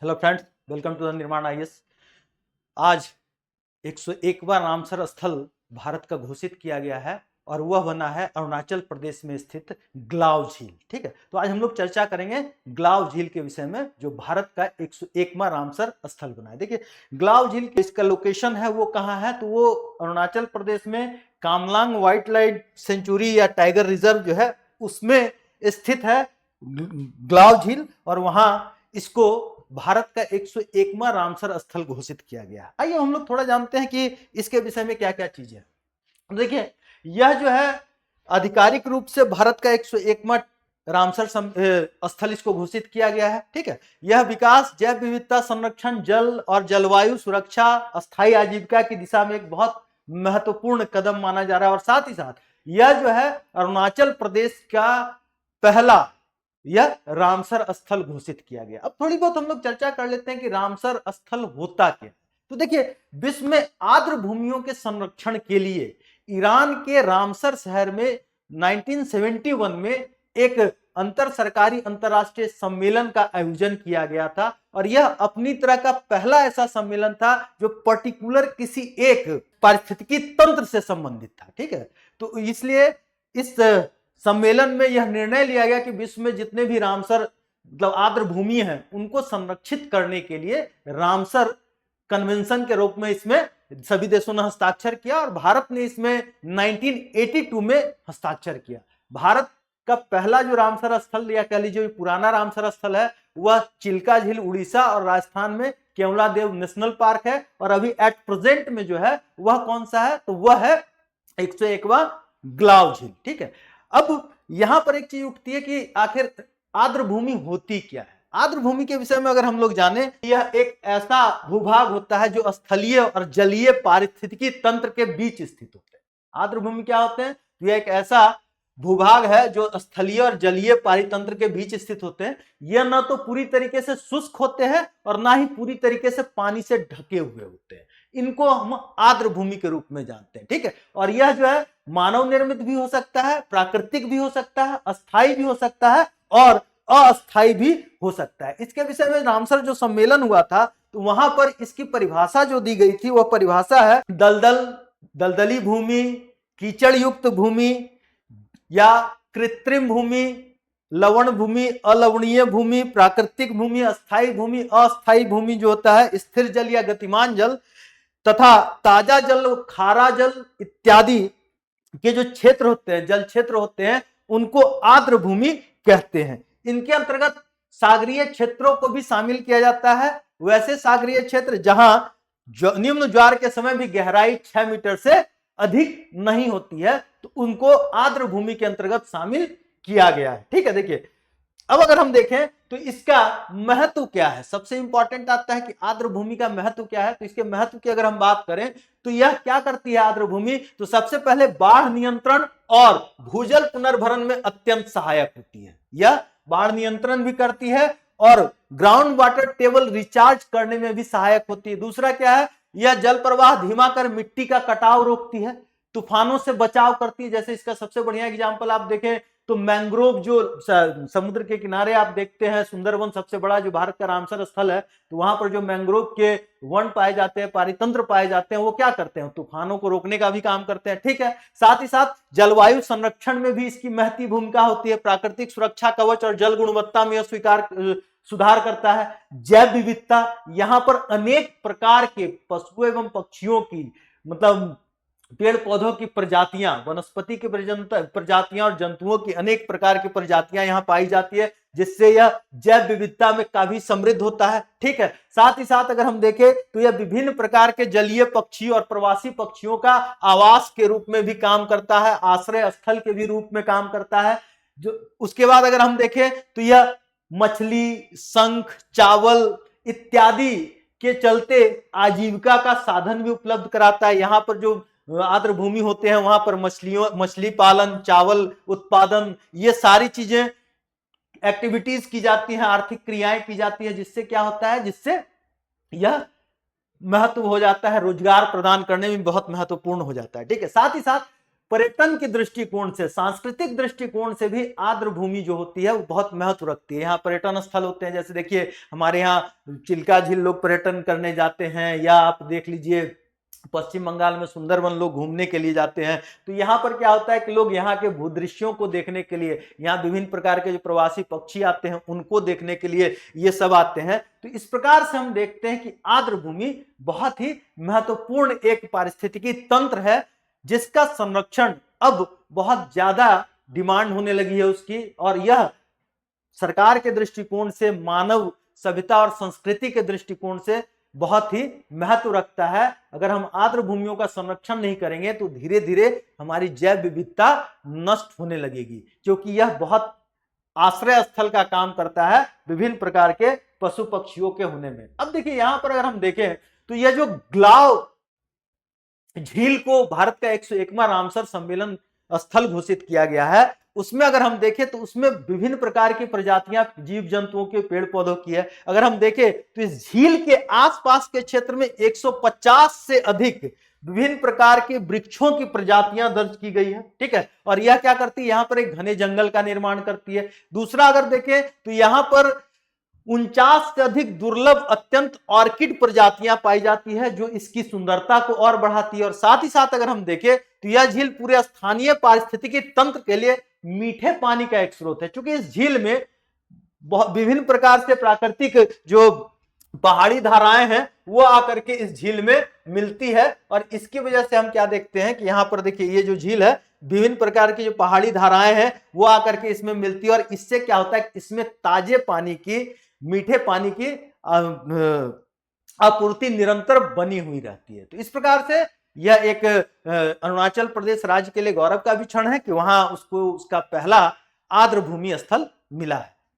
Hello friends, welcome to the Nirman IAS. आज 101वां Ramsar स्थल भारत का घोषित किया गया है और वह बना है अरुणाचल प्रदेश में स्थित ग्लाव झील। ठीक है, तो आज हम लोग चर्चा करेंगे ग्लाव झील के विषय में, जो भारत का 101वां रामसर स्थल बना है। देखिए, ग्लाव झील इसका लोकेशन है वो कहाँ है, तो वो अरुणाचल प्रदेश में कामलांग वाइल्ड लाइफ सेंचुरी या टाइगर रिजर्व जो है उसमें स्थित है ग्लाव झील, और वहां इसको भारत का 101वां रामसर स्थल घोषित किया गया। आइए हम लोग थोड़ा जानते हैं कि इसके विषय में क्या क्या चीजें हैं। देखिए, यह जो है आधिकारिक रूप से भारत का 101वां रामसर स्थल इसको घोषित किया गया है। ठीक है, यह विकास, जैव विविधता संरक्षण, जल और जलवायु सुरक्षा, अस्थायी आजीविका की दिशा में एक बहुत महत्वपूर्ण कदम माना जा रहा है। और साथ ही साथ यह जो है अरुणाचल प्रदेश का पहला यह रामसर स्थल घोषित किया गया। अब थोड़ी बहुत हम लोग चर्चा कर लेते हैं कि रामसर स्थल होता क्या। तो देखिए, विश्व में आर्द्र भूमियों के संरक्षण के लिए ईरान के रामसर शहर में 1971 में एक अंतर सरकारी अंतरराष्ट्रीय सम्मेलन का आयोजन किया गया था, और यह अपनी तरह का पहला ऐसा सम्मेलन था जो पर्टिकुलर किसी एक पारिस्थितिकी तंत्र से संबंधित था। ठीक है, तो इसलिए इस सम्मेलन में यह निर्णय लिया गया कि विश्व में जितने भी रामसर मतलब आर्द्र भूमि हैं उनको संरक्षित करने के लिए रामसर कन्वेंशन के रूप में इसमें सभी देशों ने हस्ताक्षर किया, और भारत ने इसमें 1982 में हस्ताक्षर किया। भारत का पहला जो रामसर स्थल या कह लीजिए पुराना रामसर स्थल है वह चिल्का झील उड़ीसा और राजस्थान में केवलादेव नेशनल पार्क है, और अभी एट प्रेजेंट में जो है वह कौन सा है, तो वह है 101वां ग्लाव झील। ठीक है, अब यहां पर एक चीज उठती है कि आखिर आर्द्र भूमि होती क्या है। आर्द्र भूमि के विषय में अगर हम लोग जाने, यह एक ऐसा भूभाग होता है जो स्थलीय और जलीय पारिस्थितिकी तंत्र के बीच स्थित होते हैं। आर्द्र भूमि क्या होते हैं, तो यह एक ऐसा भूभाग है जो स्थलीय और जलीय पारितंत्र के बीच स्थित होते हैं। यह न तो पूरी तरीके से शुष्क होते हैं और ना ही पूरी तरीके से पानी से ढके हुए होते हैं। इनको हम आर्द्र भूमि के रूप में जानते हैं। ठीक है, और यह जो है मानव निर्मित भी हो सकता है, प्राकृतिक भी हो सकता है, अस्थायी भी हो सकता है और अस्थायी भी हो सकता है। इसके विषय में रामसर जो सम्मेलन हुआ था तो वहां पर इसकी परिभाषा जो दी गई थी वह परिभाषा है दलदली भूमि, कीचड़ युक्त भूमि या कृत्रिम भूमि, लवण भूमि, अलवणीय भूमि, प्राकृतिक भूमि, अस्थायी भूमि। अस्थायी भूमि जो होता है स्थिर जल या गतिमान जल तथा ताजा जल, खारा जल इत्यादि के जो क्षेत्र होते हैं, जल क्षेत्र होते हैं, उनको आर्द्र भूमि कहते हैं। इनके अंतर्गत सागरीय क्षेत्रों को भी शामिल किया जाता है। वैसे सागरीय क्षेत्र जहां निम्न ज्वार के समय भी गहराई 6 मीटर से अधिक नहीं होती है तो उनको आर्द्र भूमि के अंतर्गत शामिल किया गया है। ठीक है, देखिए अब अगर हम देखें तो इसका महत्व क्या है, सबसे इंपॉर्टेंट आता है कि आर्द्र भूमि का महत्व क्या है। तो इसके महत्व की अगर हम बात करें तो यह क्या करती है आर्द्र भूमि, तो सबसे पहले बाढ़ नियंत्रण और भूजल पुनर्भरण में अत्यंत सहायक होती है। यह बाढ़ नियंत्रण भी करती है और ग्राउंड वाटर टेबल रिचार्ज करने में भी सहायक होती है। दूसरा क्या है, यह जल प्रवाह धीमा कर मिट्टी का कटाव रोकती है, तूफानों से बचाव करती है। जैसे इसका सबसे बढ़िया एग्जांपल आप देखें तो मैंग्रोव जो समुद्र के किनारे आप देखते हैं, सुंदरवन सबसे बड़ा जो भारत का रामसर स्थल है, तो वहां पर जो मैंग्रोव के वन पाए जाते हैं, पारितंत्र पाए जाते हैं, वो क्या करते हैं, तूफानों को रोकने का भी काम करते हैं। ठीक है, साथ ही साथ जलवायु संरक्षण में भी इसकी महती भूमिका होती है। प्राकृतिक सुरक्षा कवच और जल गुणवत्ता में सुधार करता है। जैव विविधता, यहां पर अनेक प्रकार के पशु एवं पक्षियों की मतलब पेड़ पौधों की प्रजातियां, वनस्पति की प्रजातियां और जंतुओं की अनेक प्रकार की प्रजातियां यहां पाई जाती है, जिससे यह जैव विविधता में काफी समृद्ध होता है। ठीक है, साथ ही साथ अगर हम देखें तो यह विभिन्न प्रकार के जलीय पक्षी और प्रवासी पक्षियों का आवास के रूप में भी काम करता है, आश्रय स्थल के भी रूप में काम करता है। जो उसके बाद अगर हम देखें तो यह मछली, शंख, चावल इत्यादि के चलते आजीविका का साधन भी उपलब्ध कराता है। यहाँ पर जो आर्द्र भूमि होते हैं वहां पर मछली पालन, चावल उत्पादन, ये सारी चीजें एक्टिविटीज की जाती हैं, आर्थिक क्रियाएं की जाती है, जिससे क्या होता है, जिससे यह महत्व हो जाता है, रोजगार प्रदान करने में बहुत महत्वपूर्ण हो जाता है। ठीक है, साथ ही साथ पर्यटन के दृष्टिकोण से, सांस्कृतिक दृष्टिकोण से भी आर्द्र भूमि जो होती है वो बहुत महत्व रखती है। यहाँ पर्यटन स्थल होते हैं, जैसे देखिए हमारे यहाँ चिल्का झील लोग पर्यटन करने जाते हैं, या आप देख लीजिए पश्चिम बंगाल में सुंदरवन लोग घूमने के लिए जाते हैं। तो यहाँ पर क्या होता है कि लोग यहाँ के भूदृश्यों को देखने के लिए, यहाँ विभिन्न प्रकार के जो प्रवासी पक्षी आते हैं उनको देखने के लिए ये सब आते हैं। तो इस प्रकार से हम देखते हैं कि आर्द्र भूमि बहुत ही महत्वपूर्ण एक पारिस्थितिकी तंत्र है, जिसका संरक्षण अब बहुत ज्यादा डिमांड होने लगी है उसकी, और यह सरकार के दृष्टिकोण से, मानव सभ्यता और संस्कृति के दृष्टिकोण से बहुत ही महत्व रखता है। अगर हम आर्द्र भूमियों का संरक्षण नहीं करेंगे तो धीरे धीरे हमारी जैव विविधता नष्ट होने लगेगी, क्योंकि यह बहुत आश्रय स्थल का काम करता है विभिन्न प्रकार के पशु पक्षियों के होने में। अब देखिए यहां पर अगर हम देखें तो यह जो ग्लाव झील को भारत का 101वां रामसर सम्मेलन स्थल घोषित किया गया है, उसमें अगर हम देखें तो उसमें विभिन्न प्रकार की प्रजातियां जीव जंतुओं के, पेड़ पौधों की है। अगर हम देखें तो इस झील के आसपास के क्षेत्र में 150 से अधिक विभिन्न प्रकार के वृक्षों की प्रजातियां दर्ज की गई है, ठीक है। और यह क्या करती है, यहां पर एक घने जंगल का निर्माण करती है। दूसरा अगर देखें तो यहां पर 49 से अधिक दुर्लभ अत्यंत ऑर्किड प्रजातियां पाई जाती है, जो इसकी सुंदरता को और बढ़ाती है। और साथ ही साथ अगर हम देखें तो यह झील पूरे स्थानीय पारिस्थितिकी तंत्र के लिए मीठे पानी का एक स्रोत है, क्योंकि इस झील में विभिन्न प्रकार से प्राकृतिक जो पहाड़ी धाराएं हैं वो आकर के इस झील में मिलती है। और इसकी वजह से हम क्या देखते हैं कि यहाँ पर देखिए ये जो झील है, विभिन्न प्रकार की जो पहाड़ी धाराएं हैं वो आकर के इसमें मिलती है, और इससे क्या होता है, इसमें ताजे पानी की, मीठे पानी की आपूर्ति निरंतर बनी हुई रहती है। तो इस प्रकार से यह एक अरुणाचल प्रदेश राज्य के लिए गौरव का भी क्षण है कि वहां उसको उसका पहला आर्द्र भूमि स्थल मिला है।